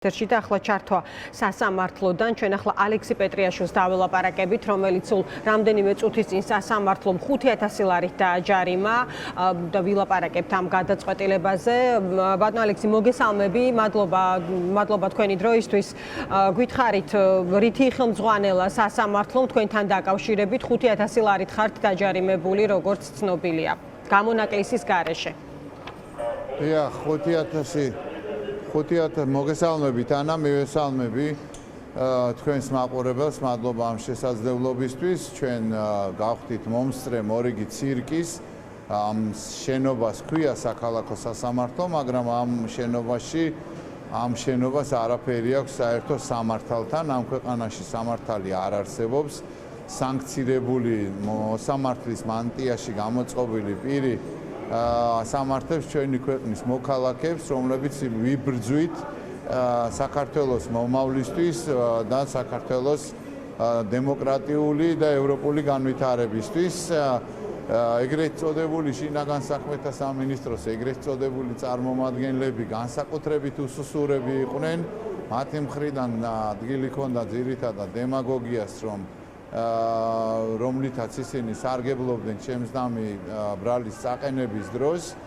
ეთერში და ახლა ჩართვა სასამართლოდან ჩვენ ახლა ალექსი პეტრიაშვილს დაველაპარაკებით, რომელიც სულ რამდენიმე წუთის წინ სასამართლომ 5,000 ლარით დააჯარიმა და ვილაპარაკებთ ამ გადაწყვეტილებაზე. ბატონო ალექსი, მოგესალმები, მადლობა თქვენი დროისთვის. გვითხარით, რითი ხელმძღვანელა სასამართლომ თქვენთან დაკავშირებით 5,000 ლარით ხართ დაჯარიმებული, როგორც ცნობილია, გამონაკლისის გარეშე. დიახ, 5,000 მოგესალმებით, ანა, მივესალმები თქვენს მაყურებელს, მადლობა ამ შესაძლებლობისთვის. ჩვენ გავხდით მომსწრე მორიგი ცირკის ამ შენობას ქვია საქალაქო სასამართლო, მაგრამ ამ შენობას არაფერი აქვს საერთო სამართალთან. ამ ქვეყანაში სამართალი არ არსებობს. სანქცირებული მოსამართლის მანტიაში გამოწყობილი პირი სამართლებს ჩვენი ქვეყნის მოქალაქეებს, რომლებიც ვიბრძვით საქართველოს მომავლისთვის და საქართველოს დემოკრატიული და ევროპული განვითარებისთვის. ეგრეთ წოდებული შინაგან საქმეთა სამინისტროს ეგრეთ წოდებული წარმომადგენლები განსაკუთრებით უსუსურები იყვნენ. მათი მხრიდან ადგილი ჰქონდა ძირითადად დემაგოგიას, რომლითაც ისინი სარგებლობდნენ ჩემსდამი ბრალის საყენების დროს.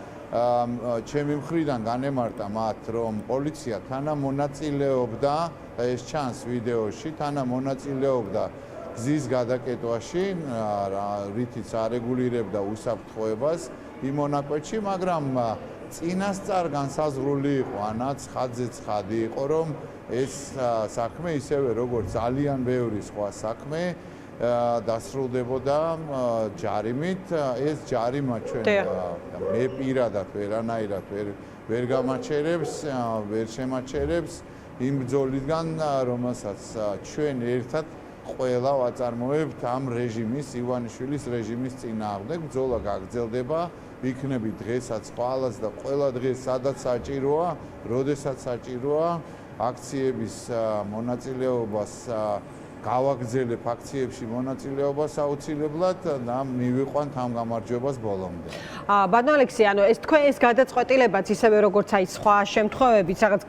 ჩემი მხრიდან განემართა მათ, რომ პოლიცია თანამონაწილეობდა, ეს ჩანს ვიდეოში, თანამონაწილეობდა გზის გადაკეტვაში, რითიც არეგულირებდა უსაფრთხოებას იმ მონაკვეთში, მაგრამ წინასწარ განსაზღვრული იყო, ანაც ხადზე ცხადი იყო, რომ ეს საქმე ისევე როგორც ძალიან ბევრი სხვა საქმე დასრულდებოდა ჯარიმით. ეს ჯარიმა ჩვენ მე პირადად ვერანაირად ვერ გამაჩერებს, ვერ შემაჩერებს იმ ბრძოლისგან, რომელსაც ჩვენ ერთად ყველა ვაწარმოებთ ამ რეჟიმის, ივანიშვილის რეჟიმის წინააღმდეგ. ბრძოლა გაგრძელდება, იქნები დღესაც ყველას და ყველა დღეს სადაც საჭიროა, როდესაც საჭიროა აქციების მონაწილეობას გავაგრძელებ აქციებში მონაწილეობას აუცილებლად და მივიყვანთ ამ გამარჯვებას ბოლომდე. ბატონო ალექსი, ეს თქვენ ეს გადაწყვეტილებაც ისევე როგორც სხვა შემთხვევებიც რაღაც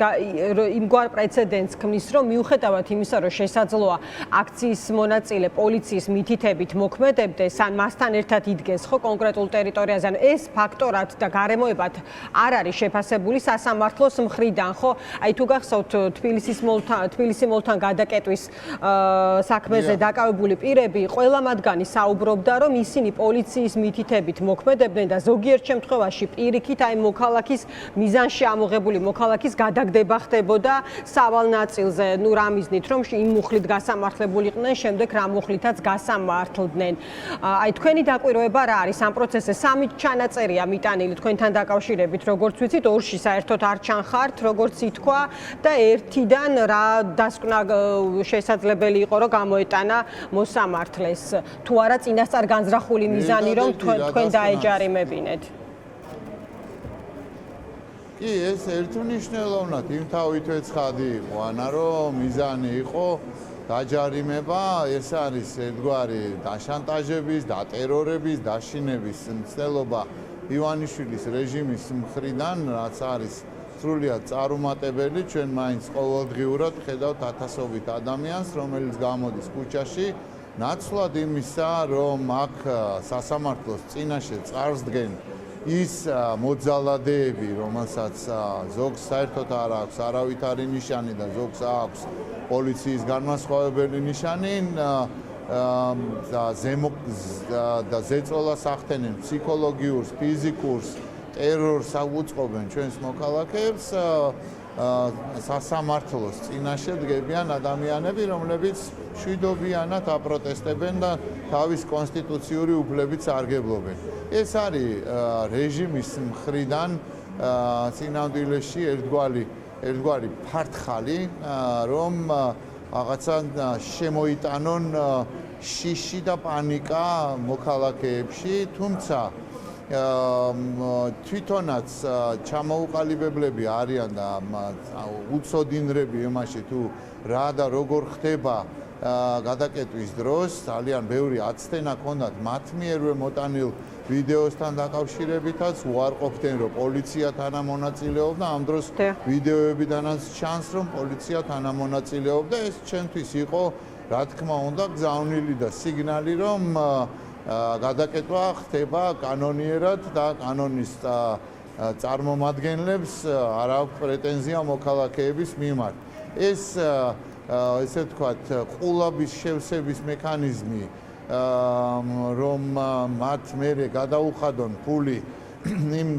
იმგვარ პრეცედენტს ქმნის, რომ მიუხედავად იმისა, რომ შესაძლოა აქციის მონაწილე პოლიციის მითითებით მოქმედებდეს, ან მასთან ერთად იდგეს ხო კონკრეტულ ტერიტორიაზე, ეს ფაქტორად და გარემოებად არ არის შეფასებული სასამართლოს მხრიდან, ხო? აი თუ გახსოვთ თბილისი მოლთან გადაკეტვის საქმეზე დაკავებული პირები, ყველა მათგანი საუბრობდა, რომ ისინი პოლიციის მითითებით მოქმედებდნენ და ზოგიერთ შემთხვევაში პირიქით აი მოქალაქის მიზანში ამოღებული მოქალაქის გადაგდება ხდებოდა სავალ ნაწილზე, რა მიზნით, რომ იმ მუხლით გასამართლებულიყვნენ, შემდეგ რა მუხლითაც გასამართლდნენ. აი თქვენი დაკვირვება რა არის ამ პროცესზე? 3 ჩანაწერია მიტანილი თქვენთან დაკავშირებით, როგორც ვიცით, 2-ში საერთოდ არ ჩანხართ, როგორც ითქვა და 1-დან რა დასკვნა შესაძლებელი იყო, რომ გამოეტანა მოსამართლეს, თუ არა წინასწარ განზრახული მიზანი, რომ თქვენ დაეჯარიმებინეთ. კი, ეს ერთმნიშვნელოვნად იმ თავითვე ცხადი იყო, ანა რომ მიზანი იყო დაჯარიმება, ეს არის ერთგვარი დაშანტაჟების, დატერორების, დაშინების მცდელობა ივანიშვილის რეჟიმის მხრიდან, რაც არის სრულიად წარუმატებელი. ჩვენ მაინც ყოველდღიურად ვხედავთ ათასობით ადამიანს, რომელიც გამოდის ქუჩაში, ნაცვლად იმისა, რომ აქ სასამართლოს წინაშე წარსდგენ ის მოძალადეები, რომელსაც ზოგს საერთოდ არ აქვს არავითარი ნიშანი და ზოგს აქვს პოლიციის განმასხვავებელი ნიშანი და ზეწოლას ახდენენ ფსიქოლოგიურს, ფიზიკურს, ტერორს აუწყობენ ჩვენს მოქალაქეებს. სასამართლოს წინაშე დგებიან ადამიანები, რომლებიც მშვიდობიანად აპროტესტებენ და თავის კონსტიტუციური უფლებებით სარგებლობენ. ეს არის რეჟიმის მხრიდან წინამძღოლში ერთგვარი ფართხალი, რომ რაღაცა შემოიტანონ შიში და პანიკა მოქალაქეებში, თუმცა თვითონაც ჩამოუყალიბებლები არიან და უცოდინრები იმაში თუ რა და როგორ ხდება გადაკეტვის დროს ძალიან ბევრი აცდენა ჰქონდათ მათ მიერვე მოტანილ ვიდეოსთან დაკავშირებითაც, უარყოფდნენ, რომ პოლიცია თანამონაწილეობდა, ამ დროს ვიდეოებიდანაც ჩანს, რომ პოლიცია თანამონაწილეობდა, ეს ჩვენთვის იყო, რა თქმა უნდა, გზავნილი და სიგნალი, რომ გადაკეტვა ხდება კანონიერად და კანონის წარმომადგენლებს არ აქვს პრეტენზია მოქალაქეების მიმართ. ეს ესე ვთქვათ, ყულაბის შევსების მექანიზმი, რომ მათ მერე გადაუხადონ ფული იმ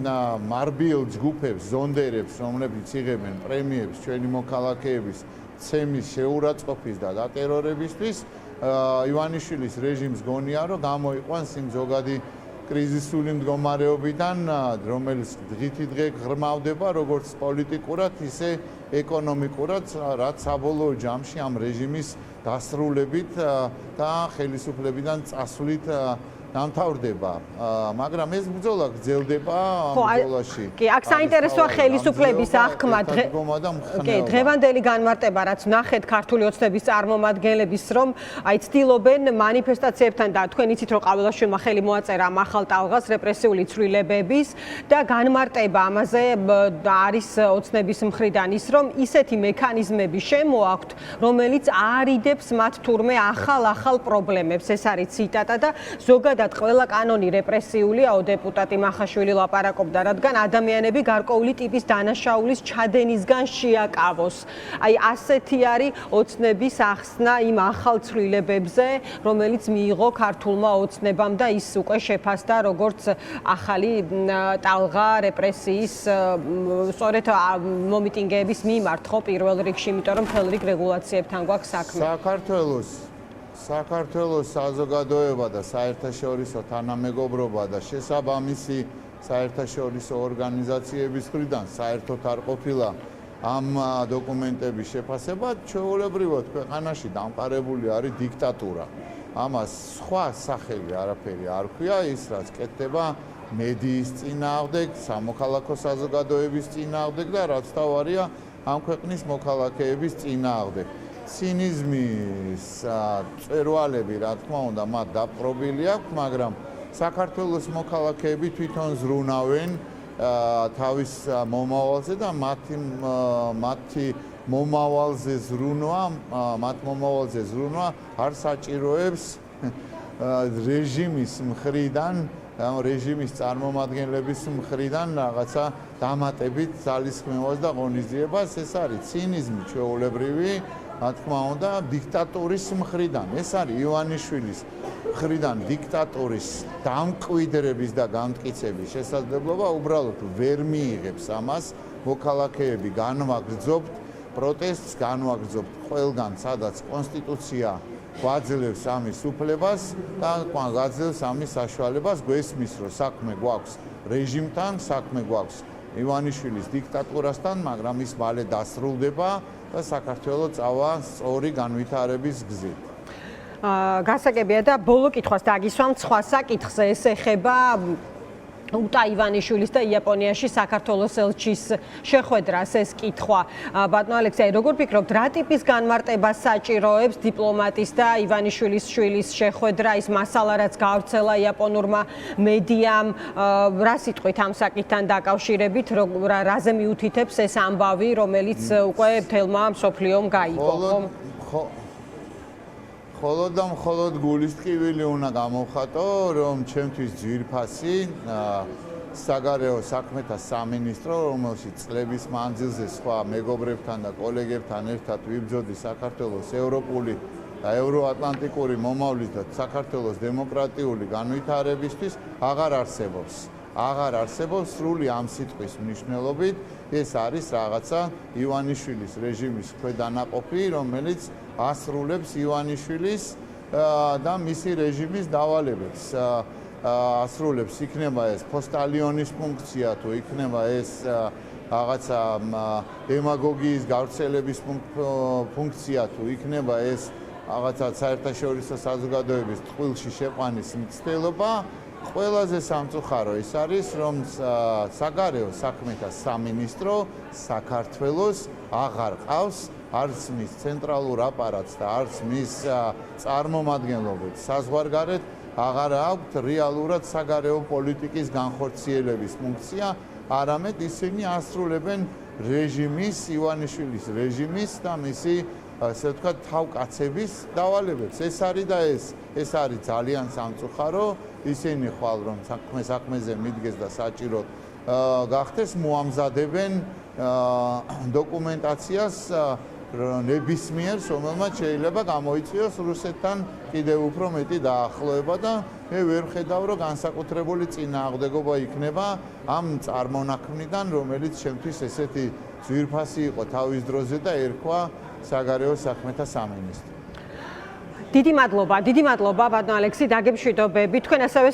მარბიელ ჯგუფებს, ზონდერებს, რომლებიც იღებენ პრემიებს ჩვენი მოქალაქეების ცემის შეურაცხყოფის და დატერორებისთვის, ივანიშვილის რეჟიმს გონია, რომ გამოიყვანს იმ ზოგადი კრიზისული მდგომარეობიდან, რომელიც დღითიდღე ღრმავდება როგორც პოლიტიკურად, ისე ეკონომიკურად, რაც საბოლოო ჯამში ამ რეჟიმის დასრულებით და ხელისუფლებიდან წასვლით დამთავრდება. მაგრამ ეს ბრძოლა გრძელდება ამ ბრძოლაში. კი, აქ საინტერესოა ხელისუფლების აღქმა დღევანდელი განმარტება, რაც ნახეთ ქართული ოცნების წარმომადგენლების, რომ აი ცდილობენ მანიფესტაციებთან და თქვენ იცით, რომ ყაველაშვილმა ხელი მოაწერა ამ ახალ ტალღას რეპრესიული ცვლილებების და განმარტება ამაზე არის ოცნების მხრიდან ის, რომ ისეთი მექანიზმები შემოაქვთ, რომელიც არიდებს მათ თურმე ახალ პრობლემებს. ეს არის ციტატა და ზოგადად ყველა კანონი რეპრესიულიაო, დეპუტატი მახაშვილი ლაპარაკობდა, რადგან ადამიანები გარკვეული ტიპის დანაშაულის ჩადენისგან შეაკავოს. აი ასეთი არის ოცნების ახსნა იმ ახალ ცვლილებებზე, რომელიც მიიღო ქართულმა ოცნებამ და ის უკვე შეფასდა როგორც ახალი ტალღა რეპრესიის სწორედ მომიტინგეების მიმართ, ხო, პირველ რიგში, იმიტომ რომ მთელ რიგ რეგულაციებთან გვაქვს საქმე. საქართველოს საზოგადოება და საერთაშორისო თანამეგობრობა და შესაბამისი საერთაშორისო ორგანიზაციების მხრიდან საერთოდ არ ყოფილა ამ დოკუმენტების შეფასება, ჩვეულებრივად ქვეყანაში დამყარებული არის დიქტატურა. ამას სხვა სახელი არაფერი არ ქვია, ის რაც კეთდება მედიის წინააღმდეგ, სამოქალაქო საზოგადოების წინააღმდეგ და რაც თავარია ამ ქვეყნის მოქალაქეების წინააღმდეგ. ცინიზმის წვერვალები, რა თქმა უნდა, მათ დაპყრობილი აქვს, მაგრამ საქართველოს მოქალაქეები თვითონ ზრუნავენ თავის მომავალზე და მათი მომავალზე ზრუნვა არ საჭიროებს რეჟიმის მხრიდან, რეჟიმის წარმომადგენლების მხრიდან რაღაცა დამატებით ძალისხმევას და ღონისძიებას. ეს არის ცინიზმი ჩვეულებრივი, რა თქმა უნდა, დიქტატურის მხრიდან. ეს არის ივანიშვილის მხრიდან დიქტატურის დამკვიდრების და გამტკიცების შესაძლებლობა, უბრალოდ ვერ მიიღებს ამას. მოქალაქეები განვაგრძობთ პროტესტს, განვაგრძობთ ყველგან, სადაც კონსტიტუცია გვაძლევს ამის უფლებას და გვაძლევს ამის საშუალებას, გვესმის, რომ საქმე გვაქვს რეჟიმთან, საქმე გვაქვს ივანიშვილის დიქტატურასთან, მაგრამ ის მალე დასრულდება და საქართველო წავა სწორი განვითარების გზით. გასაგებია და ბოლო კითხვას დაგისვამ სხვა საკითხზე, ეს ეხება უტა ივანიშვილის და იაპონიაში საქართველოს ელჩის შეხვედრას. ეს კითხვა, ბატონო ალექსეი, როგორ ფიქრობთ, რა ტიპის განმარტება საჭიროებს დიპლომატის და ივანიშვილის შვილის შეხვედრა, ის მასალა, რაც გავრცელა იაპონურმა მედიამ, რა სიტყვით ამ საკითხთან დაკავშირებით, რაზე მიუთითებს ეს ამბავი, რომელიც უკვე მთელმა მსოფლიომ გაიგო? მხოლოდ და მხოლოდ გულისტკივილი უნდა გამოვხატო, რომ ჩემთვის ძვირფასი საგარეო საქმეთა სამინისტრო, რომელშიც წლების მანძილზე სხვა მეგობრებთან და კოლეგებთან ერთად ვიბრძოდი საქართველოს ევროპული და ევროატლანტიკური მომავლის და საქართველოს დემოკრატიული განვითარებისთვის, აღარ არსებობს სრული ამ სიტყვის მნიშვნელობით. ეს არის რაღაცა ივანიშვილის რეჟიმის ქვედანაყოფი, რომელიც ასრულებს ივანიშვილის და მისი რეჟიმის დავალებებს. ასრულებს, იქნება ეს პოსტალიონის ფუნქცია, თუ იქნება ეს რაღაცა დემაგოგიის გავრცელების ფუნქცია, თუ იქნება ეს რაღაცა საერთაშორისო საზოგადოების ტყუილში შეყვანის მცდელობა. ყველაზე სამწუხარო ის არის, რომ საგარეო საქმეთა სამინისტრო საქართველოს აღარ ყავს არც მის ცენტრალურ აპარატს და არც მის წარმომადგენლობებს საზღვარგარეთ აღარ აქვთ რეალურად საგარეო პოლიტიკის განხორციელების ფუნქცია, არამედ ისინი ასრულებენ რეჟიმის, ივანიშვილის რეჟიმის და მისი ასე ვთქვათ თავკაცების დავალებებს. ეს არის და ეს არის ძალიან სამწუხარო. ისინი ხვალ რომ საქმეზე მიდგეს და საჭიროდ გახდეს მოამზადებენ დოკუმენტაციას ნებისმიერს, რომელმაც შეიძლება გამოიწვიოს რუსეთთან კიდევ უფრო მეტი დაახლოება და მე ვერ ხედავ, რომ განსაკუთრებული წინააღმდეგობა იქნება ამ წარმონაქმნიდან, რომელიც შემთთვის ესეთი ძვირფასი იყო თავის დროზე და ერქვა საგარეო საქმეთა სამინისტრო. დიდი მადლობა, ბატონო ალექსი, დაგემშვიდობები. თქვენ ასევე